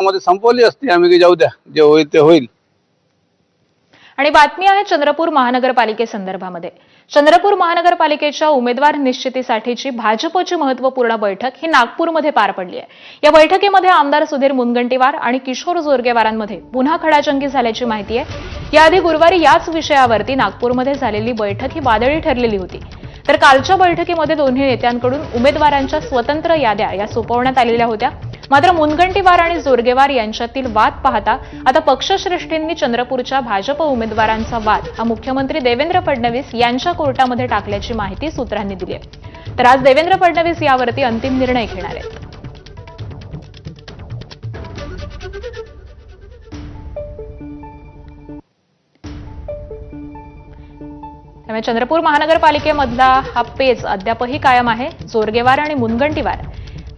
मध्ये संपवली असती आम्ही की जाऊ द्या, जे होईल ते होईल. आणि बातमी आहे चंद्रपूर महानगरपालिकेसंदर्भामध्ये. चंद्रपूर महानगरपालिकेच्या उमेदवार निश्चितीसाठीची भाजपची महत्त्वपूर्ण बैठक ही नागपूरमध्ये पार पडली आहे. या बैठकीमध्ये आमदार सुधीर मुनगंटीवार आणि किशोर जोरगेवारांमध्ये पुन्हा खडाजंगी झाल्याची माहिती आहे. याआधी गुरुवारी याच विषयावरती नागपूरमध्ये झालेली बैठक ही वादळी ठरलेली होती. तर कालच्या बैठकीमध्ये दोन्ही नेत्यांकडून उमेदवारांच्या स्वतंत्र याद्या या सोपवण्यात आलेल्या होत्या. मात्र मुनगंटीवार आणि जोरगेवार यांच्यातील वाद पाहता आता पक्षश्रेष्ठींनी चंद्रपूरच्या भाजप उमेदवारांचा वाद हा मुख्यमंत्री देवेंद्र फडणवीस यांच्या कोर्टामध्ये टाकल्याची माहिती सूत्रांनी दिली आहे. तर आज देवेंद्र फडणवीस यावरती अंतिम निर्णय घेणार आहेत. त्यामुळे चंद्रपूर महानगरपालिकेमधला हा पेच अद्यापही कायम आहे. जोरगेवार आणि मुनगंटीवार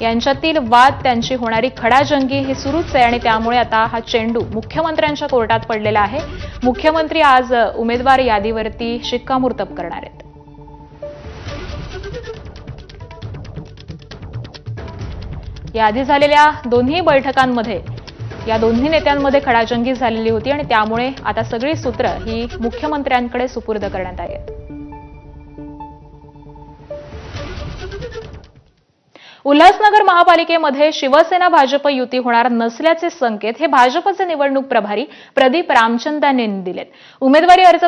यांच्यातील वाद, त्यांची होणारी खडाजंगी ही सुरूच आहे आणि त्यामुळे आता हा चेंडू मुख्यमंत्र्यांच्या कोर्टात पडलेला आहे. मुख्यमंत्री आज उमेदवार यादीवरती शिक्कामोर्तब करणार आहेत. याआधी झालेल्या दोन्ही बैठकांमध्ये या दोन्ही नेत्यांमध्ये खडाजंगी झालेली होती आणि त्यामुळे आता सगळी सूत्र ही मुख्यमंत्र्यांकडे सुपूर्द करण्यात आली आहेत. उल्हासनगर महापालिकेमध्ये शिवसेना भाजप युती होणार नसल्याचे संकेत हे भाजपचे निवडणूक प्रभारी प्रदीप रामचंदानी यांनी दिलेत. उमेदवारी अर्ज